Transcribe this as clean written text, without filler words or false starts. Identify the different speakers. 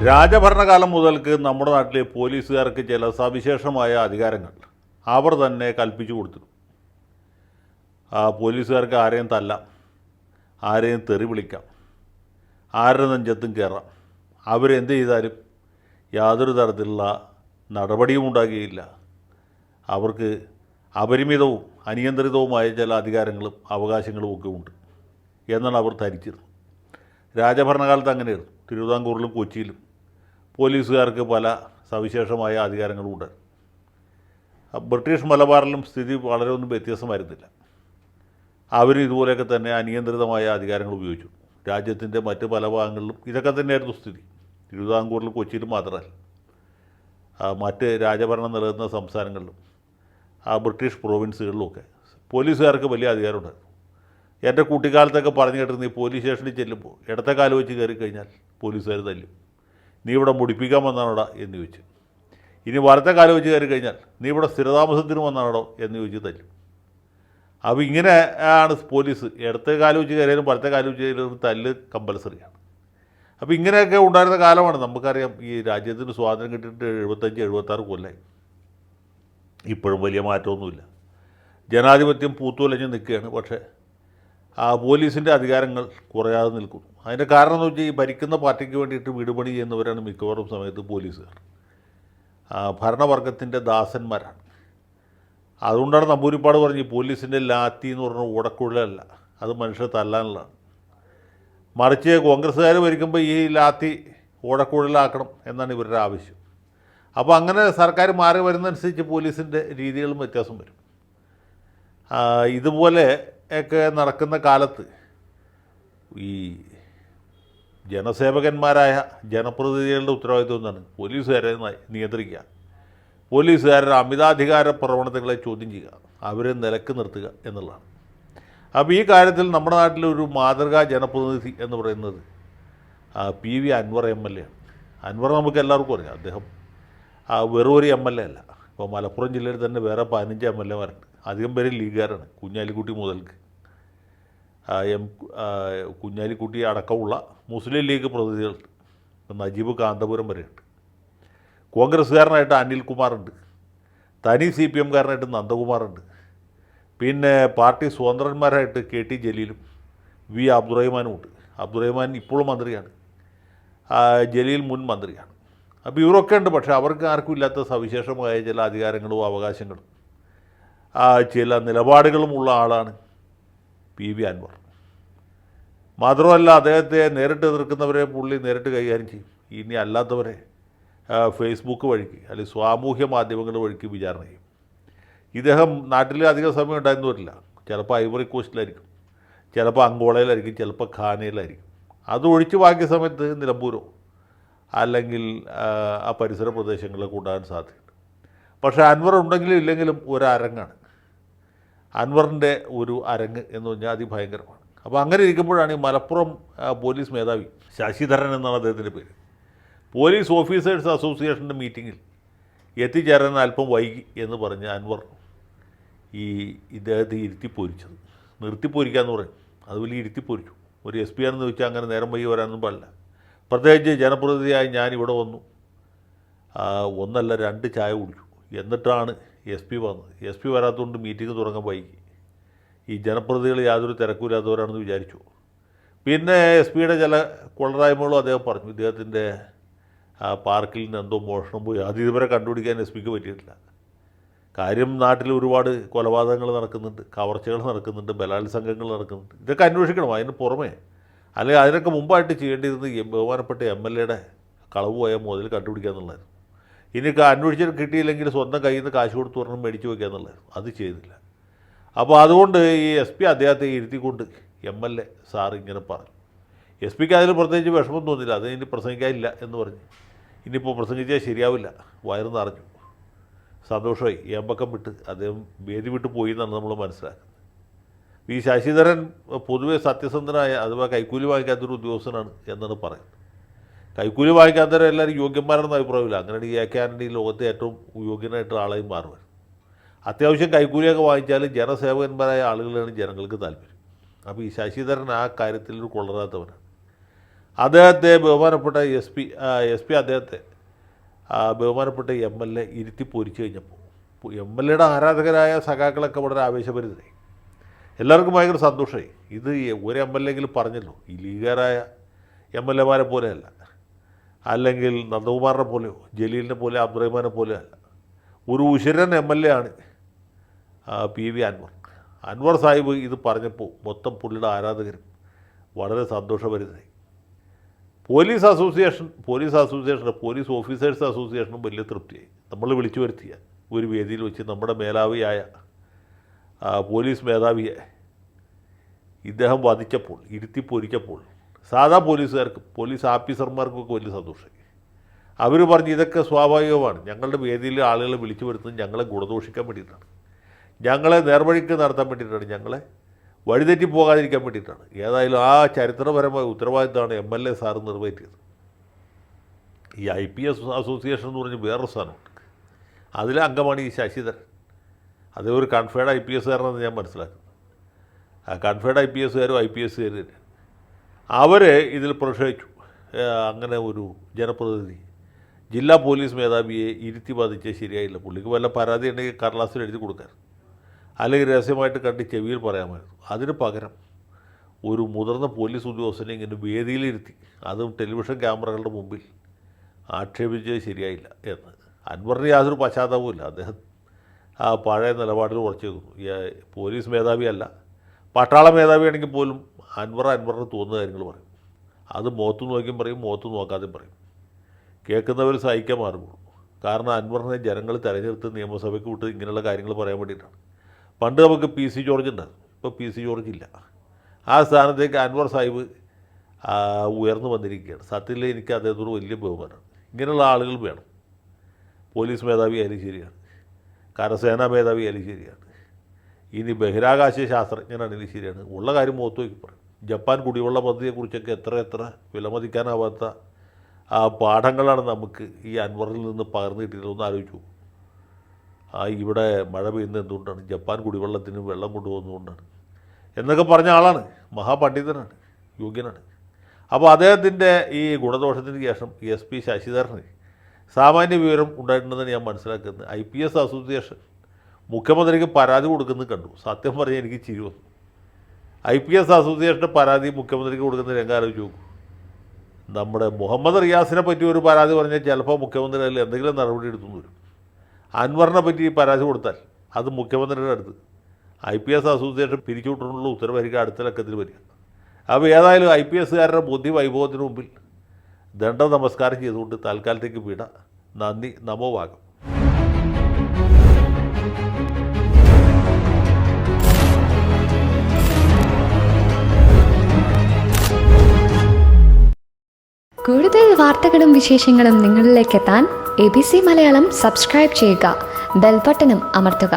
Speaker 1: രാജഭരണകാലം മുതൽക്ക് നമ്മുടെ നാട്ടിലെ പോലീസുകാർക്ക് ചില സവിശേഷമായ അധികാരങ്ങൾ അവർ തന്നെ കൽപ്പിച്ചു കൊടുത്തു. പോലീസുകാർക്ക് ആരെയും തല്ലാം, ആരെയും തെറി വിളിക്കാം, ആരുടെ നെഞ്ചത്തും കയറാം. അവരെന്ത് ചെയ്താലും യാതൊരു തരത്തിലുള്ള നടപടിയും ഉണ്ടാകുകയില്ല. അവർക്ക് അപരിമിതവും അനിയന്ത്രിതവുമായ ചില അധികാരങ്ങളും അവകാശങ്ങളും ഒക്കെ ഉണ്ട് എന്നാണ് അവർ ധരിച്ചിരുന്നത്. രാജഭരണകാലത്ത് അങ്ങനെയായിരുന്നു. തിരുവിതാംകൂറിലും കൊച്ചിയിലും പോലീസുകാർക്ക് പല സവിശേഷമായ അധികാരങ്ങളും ഉണ്ട്. ബ്രിട്ടീഷ് മലബാറിലും സ്ഥിതി വളരെ ഒന്നും വ്യത്യാസമായിരുന്നില്ല. അവർ ഇതുപോലെയൊക്കെ തന്നെ അനിയന്ത്രിതമായ അധികാരങ്ങൾ ഉപയോഗിച്ചു. രാജ്യത്തിൻ്റെ മറ്റ് പല ഭാഗങ്ങളിലും ഇതൊക്കെ തന്നെയായിരുന്നു സ്ഥിതി. തിരുവിതാംകൂറിലും കൊച്ചിയിലും മാത്രമല്ല, മറ്റ് രാജഭരണം നിലനിന്ന സംസ്ഥാനങ്ങളിലും ബ്രിട്ടീഷ് പ്രൊവിൻസുകളിലുമൊക്കെ പോലീസുകാർക്ക് വലിയ അധികാരമുണ്ടായിരുന്നു. എൻ്റെ കുട്ടിക്കാലത്തൊക്കെ പറഞ്ഞു കേട്ടിരുന്നു, ഈ പോലീസ് സ്റ്റേഷനിൽ ചെല്ലുമ്പോൾ ഇടത്തെ കാല് വെച്ച് കയറി കഴിഞ്ഞാൽ പോലീസുകാർ തല്ലും. നീ ഇവിടെ മുടിപ്പിക്കാൻ വന്നാണോടാ എന്ന് ചോദിച്ചു. ഇനി വലത്തെ കാല് വെച്ച് കയറി കഴിഞ്ഞാൽ നീ ഇവിടെ സ്ഥിരതാമസത്തിന് വന്നാണോ എന്ന് ചോദിച്ച് തല്ലും. അപ്പോൾ ഇങ്ങനെ ആണ് പോലീസ്. ഇടത്തെ കാല് വെച്ച് കയറിയാലും വലത്തെ കാല് വെച്ച് കയറിയാലും തല്ല് കമ്പൽസറിയാണ്. അപ്പോൾ ഇങ്ങനെയൊക്കെ ഉണ്ടായിരുന്ന കാലമാണ്. നമുക്കറിയാം, ഈ രാജ്യത്തിന് സ്വാതന്ത്ര്യം കിട്ടിയിട്ട് 75-76 കൊല്ലമായി. ഇപ്പോഴും വലിയ മാറ്റമൊന്നുമില്ല. ജനാധിപത്യം പൂത്തുലഞ്ഞ് നിൽക്കുകയാണ്. പക്ഷേ പോലീസിൻ്റെ അധികാരങ്ങൾ കുറയാതെ നിൽക്കുന്നു. അതിൻ്റെ കാരണം എന്ന് വെച്ചാൽ ഈ ഭരിക്കുന്ന പാർട്ടിക്ക് വേണ്ടിയിട്ട് വീടുപണി ചെയ്യുന്നവരാണ് മിക്കവാറും സമയത്ത് പോലീസുകാർ. ഭരണവർഗത്തിൻ്റെ ദാസന്മാരാണ്. അതുകൊണ്ടാണ് നമ്പൂരിപ്പാട് പറഞ്ഞ് പോലീസിൻ്റെ ലാത്തി എന്ന് പറഞ്ഞ ഓടക്കുഴലല്ല, അത് മനുഷ്യരെ തല്ലാനുള്ളതാണ്. മറിച്ച് കോൺഗ്രസ്സുകാർ ഭരിക്കുമ്പോൾ ഈ ലാത്തി ഓടക്കുഴലാക്കണം എന്നാണ് ഇവരുടെ ആവശ്യം. അപ്പോൾ അങ്ങനെ സർക്കാർ മാറി വരുന്നതനുസരിച്ച് പോലീസിൻ്റെ രീതികളും വ്യത്യാസം വരും. ഇതുപോലെ ഒക്കെ നടക്കുന്ന കാലത്ത് ഈ ജനസേവകന്മാരായ ജനപ്രതിനിധികളുടെ ഉത്തരവാദിത്വം എന്താണ്? പോലീസുകാരെ നിയന്ത്രിക്കുക, പോലീസുകാരുടെ അമിതാധികാര പ്രവണതകളെ ചോദ്യം ചെയ്യുക, അവരെ നിലക്ക് നിർത്തുക എന്നുള്ളതാണ്. അപ്പോൾ ഈ കാര്യത്തിൽ നമ്മുടെ നാട്ടിലൊരു മാതൃകാ ജനപ്രതിനിധി എന്ന് പറയുന്നത് PV അൻവർ MLA ആണ്. അൻവർ നമുക്ക് എല്ലാവർക്കും അറിയാം. അദ്ദേഹം വെറും ഒരു MLA അല്ല. ഇപ്പോൾ മലപ്പുറം ജില്ലയിൽ തന്നെ വേറെ 15 MLA-മാരുണ്ട്. അധികം പേര് ലീഗുകാരാണ്. കുഞ്ഞാലിക്കുട്ടി മുതൽക്ക് കുഞ്ഞാലിക്കുട്ടി അടക്കമുള്ള മുസ്ലിം ലീഗ് പ്രതിനിധികളുണ്ട്. നജീബ് കാന്തപുരം വരെയുണ്ട്. കോൺഗ്രസ്സുകാരനായിട്ട് അനിൽകുമാറുണ്ട്. തനി CPM-കാരനായിട്ട് നന്ദകുമാറുണ്ട്. പിന്നെ പാർട്ടി സ്വതന്ത്രന്മാരായിട്ട് KT ജലീലും V അബ്ദുറഹിമാനും ഉണ്ട്. അബ്ദുറഹിമാൻ ഇപ്പോഴും മന്ത്രിയാണ്, ജലീൽ മുൻ മന്ത്രിയാണ്. അപ്പോൾ ഇവരൊക്കെ ഉണ്ട്. പക്ഷേ അവർക്ക് ആർക്കും ഇല്ലാത്ത സവിശേഷമായ ചില അധികാരങ്ങളും അവകാശങ്ങളും ചില നിലപാടുകളുമുള്ള ആളാണ് PV അൻവർ. മാത്രമല്ല, അദ്ദേഹത്തെ നേരിട്ട് എതിർക്കുന്നവരെ പുള്ളി നേരിട്ട് കൈകാര്യം ചെയ്യും. ഇനി അല്ലാത്തവരെ ഫേസ്ബുക്ക് വഴിക്ക് അല്ലെങ്കിൽ സാമൂഹ്യ മാധ്യമങ്ങൾ വഴിക്ക് വിചാരണ ചെയ്യും. ഇദ്ദേഹം നാട്ടിൽ അധികം സമയം ഉണ്ടായിരുന്നു വരില്ല. ചിലപ്പോൾ ഐവറി കോസ്റ്റിലായിരിക്കും, ചിലപ്പോൾ അങ്കോളയിലായിരിക്കും, ചിലപ്പോൾ ഖാനയിലായിരിക്കും. അതൊഴിച്ച് ബാക്കി സമയത്ത് നിലമ്പൂരോ അല്ലെങ്കിൽ ആ പരിസര പ്രദേശങ്ങളിലൊക്കെ ഉണ്ടാകാൻ സാധ്യതയുണ്ട്. പക്ഷേ അൻവർ ഉണ്ടെങ്കിലും ഇല്ലെങ്കിലും ഒരു അരങ്ങാണ്. അൻവറിൻ്റെ ഒരു അരങ്ങ് എന്ന് പറഞ്ഞാൽ അതിഭയങ്കരമാണ്. അപ്പോൾ അങ്ങനെ ഇരിക്കുമ്പോഴാണ് ഈ മലപ്പുറം പോലീസ് മേധാവി ശശിധരൻ എന്നാണ് അദ്ദേഹത്തിൻ്റെ പേര്, പോലീസ് ഓഫീസേഴ്സ് അസോസിയേഷൻ്റെ മീറ്റിങ്ങിൽ എത്തിച്ചേരാൻ അല്പം വൈകി എന്ന് പറഞ്ഞ് അൻവർ ഇദ്ദേഹത്തെ ഇരുത്തിപ്പോരിച്ചത്. നിർത്തിപ്പോരിക്കാന്ന് പറയും, അത് വലിയ ഇരുത്തിപ്പോരിച്ചു. ഒരു SP ആണെന്ന് ചോദിച്ചാൽ അങ്ങനെ നേരം വൈകി വരാനൊന്നും പാടില്ല. പ്രത്യേകിച്ച് ജനപ്രതിനിധിയായി ഞാൻ ഇവിടെ വന്നു, ഒന്നല്ല 2 ചായ കുടിച്ചു. എന്നിട്ടാണ് SP വന്നത്. SP വരാത്തതുകൊണ്ട് മീറ്റിംഗ് തുടങ്ങാൻ വൈകി. ഈ ജനപ്രതിനിധികൾ യാതൊരു തിരക്കില്ലാത്തവരാണെന്ന് വിചാരിച്ചു. പിന്നെ SP-യുടെ ചില കൊള്ളരായ്മകളും അദ്ദേഹം പറഞ്ഞു. ഇദ്ദേഹത്തിൻ്റെ പാർക്കിൽ നിന്ന് എന്തോ മോഷണം പോയി, അത് ഇതുവരെ കണ്ടുപിടിക്കാൻ SP-ക്ക് പറ്റിയിട്ടില്ല. കാര്യം നാട്ടിൽ ഒരുപാട് കൊലപാതകങ്ങൾ നടക്കുന്നുണ്ട്, കവർച്ചകൾ നടക്കുന്നുണ്ട്, ബലാത്സംഗങ്ങൾ നടക്കുന്നുണ്ട്. ഇതൊക്കെ അന്വേഷിക്കണം. അതിന് പുറമേ അല്ലെങ്കിൽ അതിനൊക്കെ മുമ്പായിട്ട് ചെയ്യേണ്ടിയിരുന്നത് ബഹുമാനപ്പെട്ട MLA-യുടെ കളവ് പോയ മുതൽ കണ്ടുപിടിക്കുക എന്നുള്ളതായിരുന്നു. ഇനി അന്വേഷിച്ചിട്ട് കിട്ടിയില്ലെങ്കിൽ സ്വന്തം കയ്യിൽ നിന്ന് കാശ് കൊടുത്ത് പറഞ്ഞ് മേടിച്ച് വയ്ക്കുക എന്നുള്ളതായിരുന്നു. അത് ചെയ്തില്ല. അപ്പോൾ അതുകൊണ്ട് ഈ SP അദ്ദേഹത്തെ ഇരുത്തിക്കൊണ്ട് MLA സാർ ഇങ്ങനെ പറഞ്ഞു. SP-ക്ക് അതിൽ പ്രത്യേകിച്ച് വിഷമം തോന്നില്ല. അത് ഇനി പ്രസംഗിക്കാനില്ല എന്ന് പറഞ്ഞ് ഇനിയിപ്പോൾ പ്രസംഗിച്ചാൽ ശരിയാവില്ല, വയറ് നിറഞ്ഞു. സന്തോഷമായി. ഏമ്പക്കം വിട്ട് അദ്ദേഹം വേദി വിട്ട് പോയി എന്നാണ് നമ്മൾ മനസ്സിലാക്കുന്നത്. ഈ ശശിധരൻ പൊതുവെ സത്യസന്ധനായ അഥവാ കൈക്കൂലി വാങ്ങിക്കാത്തൊരു ഉദ്യോഗസ്ഥനാണ് എന്നാണ് പറയുന്നത്. കൈക്കൂലി വാങ്ങിക്കാത്തവരെ എല്ലാവരും യോഗ്യന്മാരെന്ന അഭിപ്രായമില്ല. അങ്ങനെ AK ആന്റണി ലോകത്തെ ഏറ്റവും യോഗ്യനായിട്ടുള്ള ആളായി മാറുവാൻ. അത്യാവശ്യം കൈക്കൂലിയൊക്കെ വാങ്ങിച്ചാലും ജനസേവകന്മാരായ ആളുകളാണ് ജനങ്ങൾക്ക് താല്പര്യം. അപ്പോൾ ഈ ശശിധരൻ ആ കാര്യത്തിൽ ഒരു കൊള്ളരാത്തവനാണ്. അദ്ദേഹത്തെ ബഹുമാനപ്പെട്ട എസ് പി അദ്ദേഹത്തെ ബഹുമാനപ്പെട്ട MLA ഇരുത്തി പൊരിച്ചു കഴിഞ്ഞപ്പോൾ MLAയുടെ ആരാധകരായ സഖാക്കളൊക്കെ വളരെ ആവേശഭരിതരായി. എല്ലാവർക്കും ഭയങ്കര സന്തോഷമായി. ഇത് ഒരു MLA എങ്കിലും പറഞ്ഞല്ലോ, ഈ ലീഗുകാരായ MLAമാരെ പോലെയല്ല, അല്ലെങ്കിൽ നന്ദകുമാറിനെ പോലെയോ ജലീലിനെ പോലെ അബ്ദുറഹ്മാനെ പോലെയോ അല്ല, ഒരു ഉശിരൻ MLA ആണ് PV അൻവർ സാഹിബ്. ഇത് പറഞ്ഞപ്പോൾ മൊത്തം പുള്ളിയുടെ ആരാധകരും വളരെ സന്തോഷഭരിതരായി. പോലീസ് ഓഫീസേഴ്സ് അസോസിയേഷനും വലിയ തൃപ്തിയായി. നമ്മൾ വിളിച്ചു വരുത്തിയ ഒരു വേദിയിൽ വെച്ച് നമ്മുടെ മേധാവിയായ പോലീസ് മേധാവിയെ ഇദ്ദേഹം വധിച്ചപ്പോൾ, ഇരുത്തി പൊരിച്ചപ്പോൾ സാധാ പോലീസുകാർക്കും പോലീസ് ഓഫീസർമാർക്കൊക്കെ വലിയ സന്തോഷമായി. അവർ പറഞ്ഞ് ഇതൊക്കെ സ്വാഭാവികമാണ്, ഞങ്ങളുടെ വേദിയിൽ ആളുകളെ വിളിച്ചു വരുത്തുന്നത് ഞങ്ങളെ ഗുണദോഷിക്കാൻ വേണ്ടിയിട്ടാണ്, ഞങ്ങളെ നേർവഴിക്ക് നടത്താൻ വേണ്ടിയിട്ടാണ്, ഞങ്ങളെ വഴിതെറ്റി പോകാതിരിക്കാൻ വേണ്ടിയിട്ടാണ്. ഏതായാലും ആ ചരിത്രപരമായ ഉത്തരവാദിത്തമാണ് MLA സാറ് നിർവഹിച്ചത്. ഈ IPS അസോസിയേഷൻ എന്ന് പറഞ്ഞ് വേറൊരു സാധനമുണ്ട്, അതിലെ അംഗമാണ് ഈ ശശിധരൻ. അതേ ഒരു കൺഫേർഡ് IPSകാരനെന്ന് ഞാൻ മനസ്സിലാക്കുന്നത്. ആ കൺഫേർഡ് IPSകാരും IPSകാരും തന്നെ അവർ ഇതിൽ പ്രതിഷേധിച്ചു. അങ്ങനെ ഒരു ജനപ്രതിനിധി ജില്ലാ പോലീസ് മേധാവിയെ ഇരുത്തി ബാധിച്ചത് ശരിയായില്ല. പുള്ളിക്ക് വല്ല പരാതി ഉണ്ടെങ്കിൽ കടലാസിൽ എഴുതി കൊടുക്കാൻ, അല്ലെങ്കിൽ രഹസ്യമായിട്ട് കണ്ട് ചെവിയിൽ പറയാമായിരുന്നു. അതിന് പകരം ഒരു മുതിർന്ന പോലീസ് ഉദ്യോഗസ്ഥനെ ഇങ്ങനെ വേദിയിലിരുത്തി, അതും ടെലിവിഷൻ ക്യാമറകളുടെ മുമ്പിൽ ആക്ഷേപിച്ചത് ശരിയായില്ല എന്ന്. അൻവറിന് യാതൊരു പശ്ചാത്താപവുമില്ല. അദ്ദേഹം ആ പഴയ നിലപാടിൽ ഉറച്ചു നിന്നു. പോലീസ് മേധാവിയല്ല, പട്ടാള മേധാവിയാണെങ്കിൽ പോലും അൻവറിന് തോന്നുന്ന കാര്യങ്ങൾ പറയും. അത് മുഖത്ത് നോക്കിയും പറയും, മുഖത്ത് നോക്കാതെയും പറയും. കേൾക്കുന്നവർ സഹിക്കാൻ മാറുള്ളൂ. കാരണം അൻവറിനെ ജനങ്ങൾ തെരഞ്ഞെടുത്ത് നിയമസഭയ്ക്ക് വിട്ട് ഇങ്ങനെയുള്ള കാര്യങ്ങൾ പറയാൻ വേണ്ടിയിട്ടാണ്. പണ്ട് നമുക്ക് PC ജോർജ് ഉണ്ടായിരുന്നു, ഇപ്പോൾ PC ജോർജ് ഇല്ല. ആ സ്ഥാനത്തേക്ക് അൻവർ സാഹിബ് ഉയർന്നു വന്നിരിക്കുകയാണ്. സത്യത്തിൽ എനിക്ക് അദ്ദേഹത്തോട് വലിയ ബഹുമാനമാണ്. ഇങ്ങനെയുള്ള ആളുകൾ വേണം. പോലീസ് മേധാവി ആയാലും ശരിയാണ്, കരസേനാ മേധാവി ആയാലും ശരിയാണ്, ഇനി ബഹിരാകാശ ശാസ്ത്രജ്ഞനാണെങ്കിലും ശരിയാണ്. ഉള്ള കാര്യം മുഖത്ത് നോക്കി പറയും. ജപ്പാൻ കുടിവെള്ള പദ്ധതിയെക്കുറിച്ചൊക്കെ എത്ര വിലമതിക്കാനാവാത്ത പാഠങ്ങളാണ് നമുക്ക് ഈ അൻവറിൽ നിന്ന് പകർന്നു കിട്ടിയത്. ഒന്ന് ആലോചിച്ചു. ഇവിടെ മഴ പെയ്യുന്നത് എന്തുകൊണ്ടാണ്, ജപ്പാൻ കുടിവെള്ളത്തിന് വെള്ളം കൊണ്ടുപോകുന്നതുകൊണ്ടാണ് എന്നൊക്കെ പറഞ്ഞ ആളാണ്. മഹാപണ്ഡിതനാണ്, യോഗ്യനാണ്. അപ്പോൾ അദ്ദേഹത്തിൻ്റെ ഈ ഗുണദോഷത്തിന് ശേഷം SP ശശിധരന് സാമാന്യ വിവരം ഉണ്ടായിട്ടുണ്ടെന്ന് ഞാൻ മനസ്സിലാക്കുന്നത്. IPS അസോസിയേഷൻ മുഖ്യമന്ത്രിക്ക് പരാതി കൊടുക്കുന്നത് കണ്ടു. സത്യം പറഞ്ഞാൽ എനിക്ക് ചിരി വന്നു. IPS അസോസിയേഷൻ്റെ പരാതി മുഖ്യമന്ത്രിക്ക് കൊടുക്കുന്ന രംഗം ആലോചിച്ച് നോക്കും. നമ്മുടെ മുഹമ്മദ് റിയാസിനെ പറ്റി ഒരു പരാതി പറഞ്ഞാൽ ചിലപ്പോൾ മുഖ്യമന്ത്രി അതിൽ എന്തെങ്കിലും നടപടി എടുത്തു വരും. അൻവറിനെ പറ്റി പരാതി കൊടുത്താൽ അത് മുഖ്യമന്ത്രിയുടെ അടുത്ത് IPS അസോസിയേഷൻ പിരിച്ചുവിട്ടുള്ള ഉത്തരവായിരിക്കും അടുത്ത ലക്കത്തിൽ വരിക. അപ്പോൾ ഏതായാലും IPSകാരുടെ ബുദ്ധി വൈഭവത്തിന് മുമ്പിൽ ദണ്ഡ നമസ്കാരം ചെയ്തുകൊണ്ട് തൽക്കാലത്തേക്ക് വിട. നന്ദി, നമോ വാഗം.
Speaker 2: കൂടുതൽ വാർത്തകളും വിശേഷങ്ങളും നിങ്ങളിലേക്ക് എത്താൻ ABC മലയാളം സബ്സ്ക്രൈബ് ചെയ്യുക, ബെൽ ബട്ടണും അമർത്തുക.